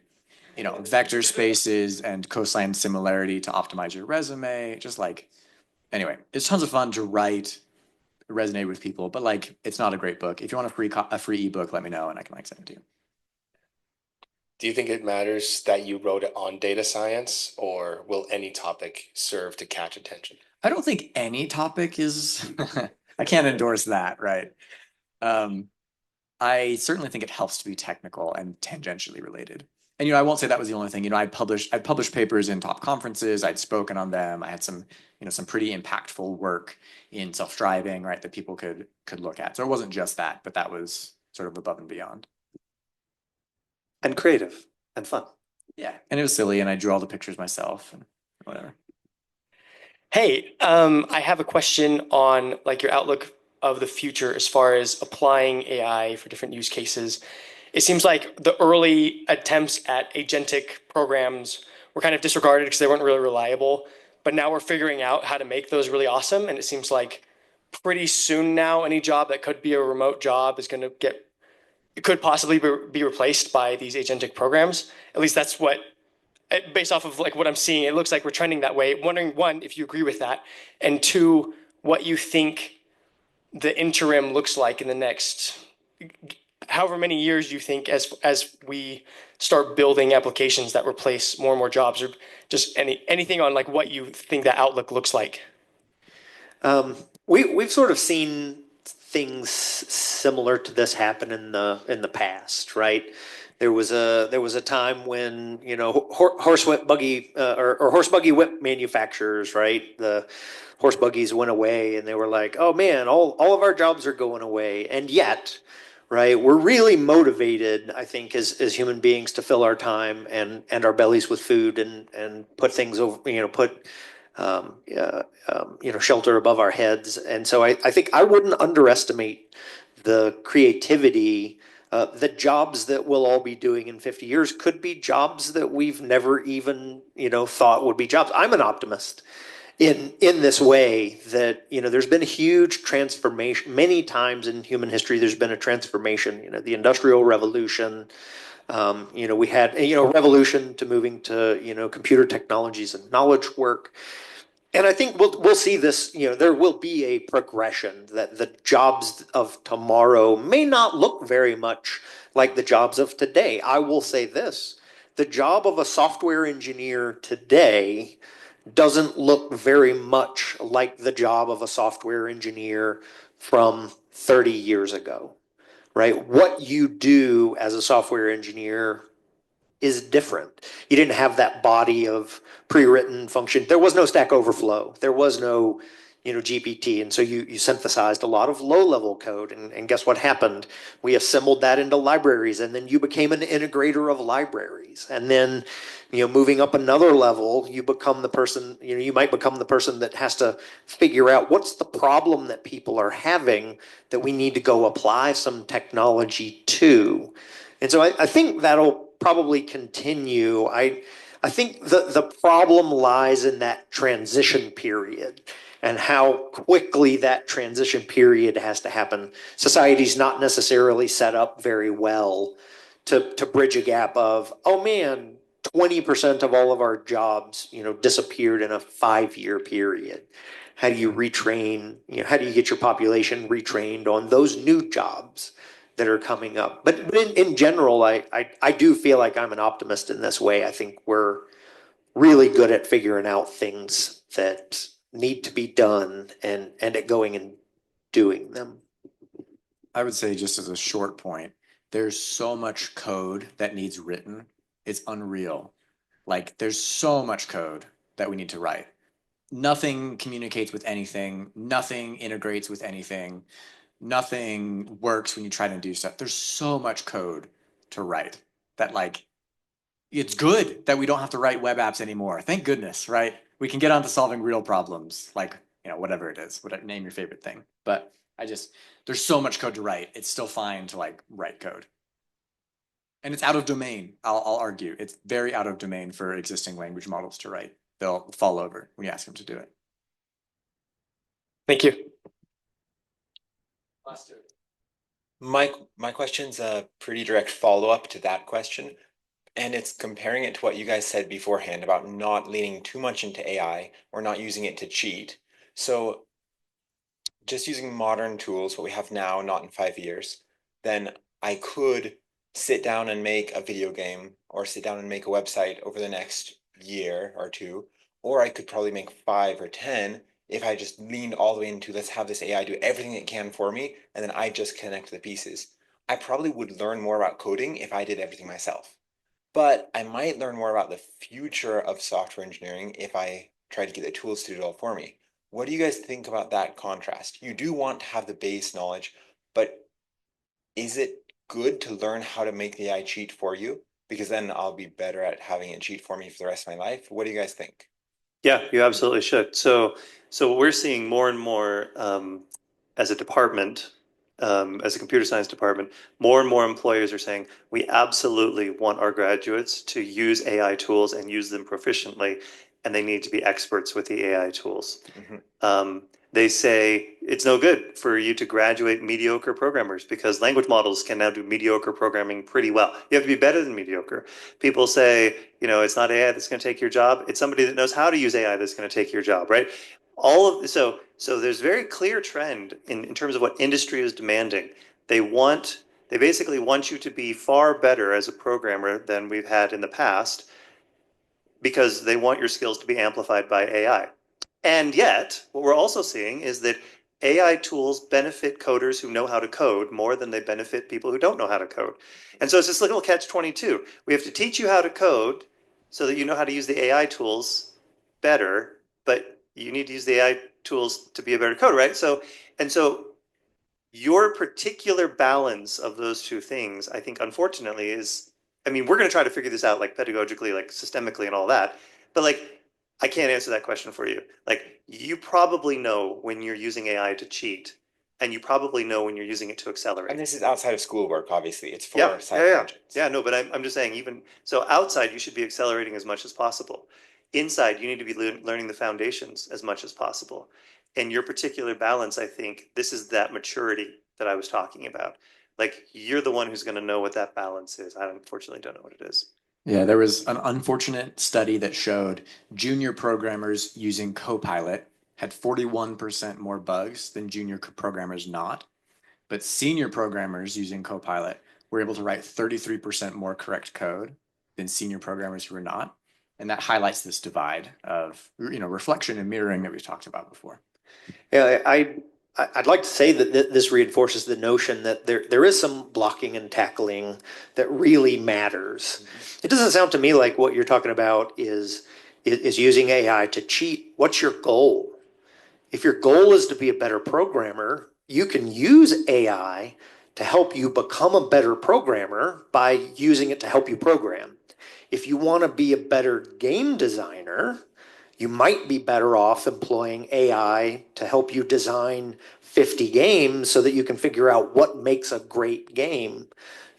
vector spaces and cosine similarity to optimize your resume. Just like, anyway, it's tons of fun to write, resonate with people, but like, it's not a great book. If you want a free ebook, let me know and I can like send it to you. Do you think it matters that you wrote it on data science, or will any topic serve to catch attention? I don't think any topic is, I can't endorse that, right? I certainly think it helps to be technical and tangentially related. And I won't say that was the only thing. I'd published papers in top conferences. I'd spoken on them. I had some pretty impactful work in self-driving, right, that people could look at. So it wasn't just that, but that was sort of above and beyond. And creative and fun. Yeah, and it was silly, and I drew all the pictures myself and whatever. Hey, I have a question on like your outlook of the future as far as applying AI for different use cases. It seems like the early attempts at agentic programs were kind of disregarded because they weren't really reliable. But now we're figuring out how to make those really awesome. And it seems like pretty soon now, any job that could be a remote job is going to it could possibly be replaced by these agentic programs. At least that's what, based off of like what I'm seeing, it looks like we're trending that way. Wondering, one, if you agree with that, and two, what you think the interim looks like in the next however many years you think as we start building applications that replace more and more jobs, or just anything on like what you think that outlook looks like. We've sort of seen things similar to this happen in the past, right? There was a time when horse buggy whip manufacturers, right? The horse buggies went away, and they were like, oh man, all of our jobs are going away, and yet, right, we're really motivated, I think, as human beings to fill our time and our bellies with food and put things over, shelter above our heads. And so I think I wouldn't underestimate the creativity. The jobs that we'll all be doing in 50 years could be jobs that we've never even, thought would be jobs. I'm an optimist in this way that, there's been a huge transformation. Many times in human history, there's been a transformation, the Industrial Revolution. We had a revolution to moving to, computer technologies and knowledge work. And I think we'll see this, there will be a progression that the jobs of tomorrow may not look very much like the jobs of today. I will say this, the job of a software engineer today doesn't look very much like the job of a software engineer from 30 years ago, right? What you do as a software engineer is different. You didn't have that body of pre-written function. There was no Stack Overflow. There was no, GPT. And so you synthesized a lot of low-level code. And guess what happened? We assembled that into libraries, and then you became an integrator of libraries. And then, moving up another level, you become the person, you might become the person that has to figure out what's the problem that people are having that we need to go apply some technology to. And so I think that'll probably continue. I think the problem lies in that transition period and how quickly that transition period has to happen. Society's not necessarily set up very well to bridge a gap of, oh man, 20% of all of our jobs, disappeared in a 5-year period. How do you retrain, how do you get your population retrained on those new jobs that are coming up? But in general, I do feel like I'm an optimist in this way. I think we're really good at figuring out things that need to be done and at going and doing them. I would say, just as a short point, there's so much code that needs written. It's unreal. Like, there's so much code that we need to write. Nothing communicates with anything. Nothing integrates with anything. Nothing works when you try to do stuff. There's so much code to write that, like, it's good that we don't have to write web apps anymore. Thank goodness, right? we can get on to solving real problems, like, whatever it is, whatever, name your favorite thing. But there's so much code to write. It's still fine to like write code. And it's out of domain. I'll argue. It's very out of domain for existing language models to write. They'll fall over when you ask them to do it. Thank you. My question's a pretty direct follow-up to that question, and it's comparing it to what you guys said beforehand about not leaning too much into AI or not using it to cheat. So just using modern tools, what we have now, not in 5 years, then I could sit down and make a video game or sit down and make a website over the next year or two, or I could probably make 5 or 10 if I just leaned all the way into let's have this AI do everything it can for me, and then I just connect the pieces. I probably would learn more about coding if I did everything myself. But I might learn more about the future of software engineering if I try to get the tools to do it all for me. What do you guys think about that contrast? You do want to have the base knowledge, but is it good to learn how to make the AI cheat for you? Because then I'll be better at having it cheat for me for the rest of my life. What do you guys think? Yeah, you absolutely should. So what we're seeing more and more as a department, as a computer science department, more and more employers are saying we absolutely want our graduates to use AI tools and use them proficiently, and they need to be experts with the AI tools. They say it's no good for you to graduate mediocre programmers because language models can now do mediocre programming pretty well. You have to be better than mediocre. People say, it's not AI that's going to take your job. It's somebody that knows how to use AI that's going to take your job, right? So there's very clear trend in terms of what industry is demanding. They basically want you to be far better as a programmer than we've had in the past because they want your skills to be amplified by AI. And yet, what we're also seeing is that AI tools benefit coders who know how to code more than they benefit people who don't know how to code. And so it's this little catch-22. We have to teach you how to code so that you know how to use the AI tools better, but you need to use the AI tools to be a better coder, right? So your particular balance of those two things, I think, unfortunately, is, we're going to try to figure this out, like pedagogically, like systemically and all that. But like, I can't answer that question for you. Like, you probably know when you're using AI to cheat, and you probably know when you're using it to accelerate. And this is outside of schoolwork, obviously. It's for Yeah, side projects. Yeah, no, but I'm just saying, even so, outside you should be accelerating as much as possible. Inside, you need to be learning the foundations as much as possible. And your particular balance, I think, this is that maturity that I was talking about. Like, you're the one who's going to know what that balance is. I unfortunately don't know what it is. Yeah, there was an unfortunate study that showed junior programmers using Copilot had 41% more bugs than junior programmers not. But senior programmers using Copilot were able to write 33% more correct code than senior programmers who were not. And that highlights this divide of, reflection and mirroring that we've talked about before. Yeah, I'd like to say that this reinforces the notion that there is some blocking and tackling that really matters. It doesn't sound to me like what you're talking about is using AI to cheat. What's your goal? If your goal is to be a better programmer, you can use AI to help you become a better programmer by using it to help you program. If you want to be a better game designer, you might be better off employing AI to help you design 50 games so that you can figure out what makes a great game.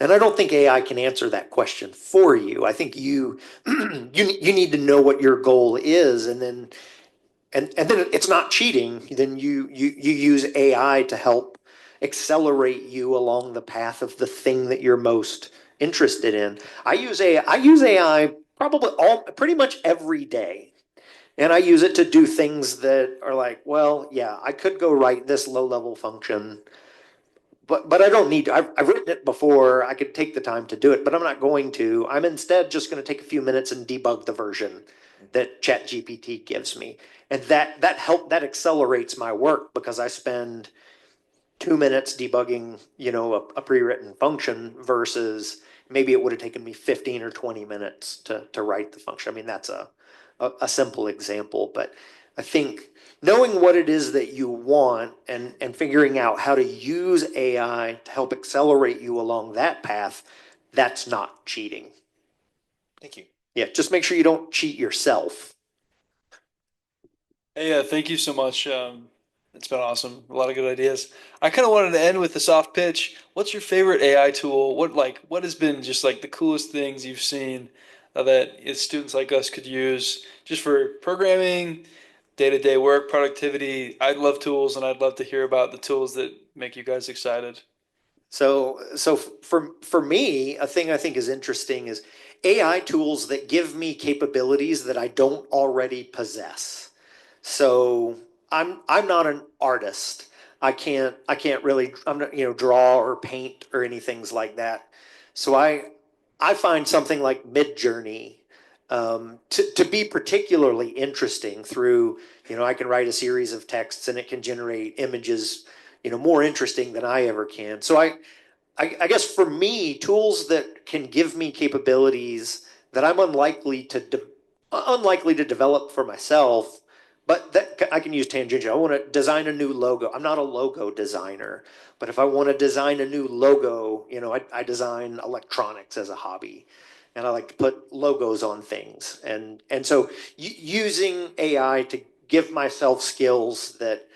And I don't think AI can answer that question for you. I think you need to know what your goal is, and then it's not cheating. Then you use AI to help accelerate you along the path of the thing that you're most interested in. I use AI probably pretty much every day. And I use it to do things that are like, well, yeah, I could go write this low-level function, but I don't need to. I've written it before. I could take the time to do it, but I'm not going to. I'm instead just going to take a few minutes and debug the version that ChatGPT gives me. And that accelerates my work because I spend 2 minutes debugging, a pre-written function versus maybe it would have taken me 15 or 20 minutes to write the function. That's a simple example, but I think knowing what it is that you want and figuring out how to use AI to help accelerate you along that path, that's not cheating. Thank you. Yeah, just make sure you don't cheat yourself. Hey, thank you so much. It's been awesome. A lot of good ideas. I kind of wanted to end with the soft pitch. What's your favorite AI tool? What has been just like the coolest things you've seen that students like us could use just for programming, day-to-day work, productivity? I love tools, and I'd love to hear about the tools that make you guys excited. So for me, a thing I think is interesting is AI tools that give me capabilities that I don't already possess. So I'm not an artist. I can't really I'm not, draw or paint or anything like that. So I find something like Midjourney to be particularly interesting through, I can write a series of texts and it can generate images, more interesting than I ever can. So I guess for me, tools that can give me capabilities that I'm unlikely to develop for myself, but that I can use tangentially. I want to design a new logo. I'm not a logo designer, but if I want to design a new logo, I design electronics as a hobby, and I like to put logos on things, and so using AI to give myself skills that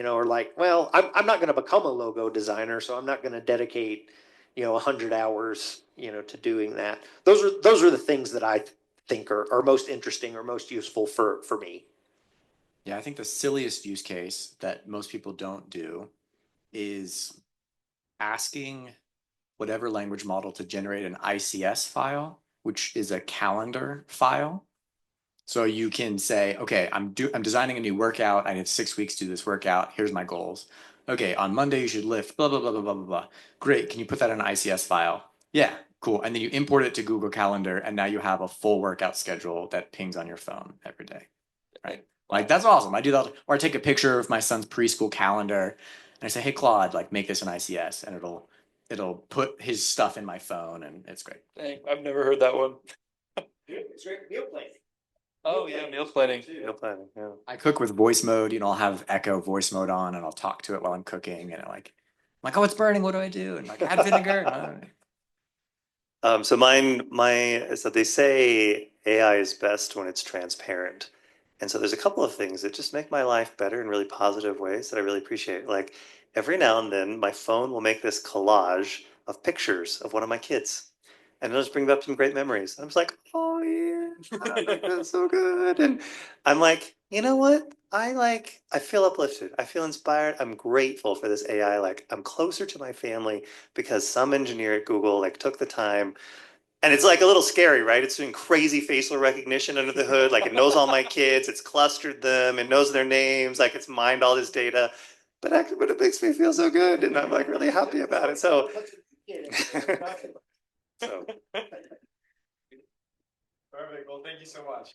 are like, well, I'm not going to become a logo designer, so I'm not going to dedicate 100 hours to doing that. Those are the things that I think are most interesting or most useful for me. Yeah, I think the silliest use case that most people don't do is asking whatever language model to generate an ICS file, which is a calendar file. So you can say, okay, I'm designing a new workout. I have 6 weeks to do this workout. Here's my goals. Okay, on Monday you should lift blah blah blah blah blah blah blah. Great. Can you put that in an ICS file? Yeah, cool. And then you import it to Google Calendar, and now you have a full workout schedule that pings on your phone every day. Right? Like that's awesome. I do that, or I take a picture of my son's preschool calendar, and I say, hey Claude, like make this an ICS, and it'll put his stuff in my phone, and it's great. Dang, I've never heard that one. It's great meal planning. Oh yeah, meal planning. Meal planning, yeah. I cook with voice mode. I'll have Echo voice mode on, and I'll talk to it while I'm cooking, and I'm like, oh, it's burning. What do I do? And like, add vinegar. So they say AI is best when it's transparent. And so there's a couple of things that just make my life better in really positive ways that I really appreciate. Like every now and then, my phone will make this collage of pictures of one of my kids. And it'll just bring up some great memories. I'm just like, oh yeah, that's so good. And I'm like, you know what? I feel uplifted. I feel inspired. I'm grateful for this AI. Like I'm closer to my family because some engineer at Google like took the time, and it's like a little scary, right? It's doing crazy facial recognition under the hood. Like it knows all my kids, it's clustered them, it knows their names, like it's mined all this data. But it makes me feel so good, and I'm like really happy about it. So, so Perfect. Well, thank you so much.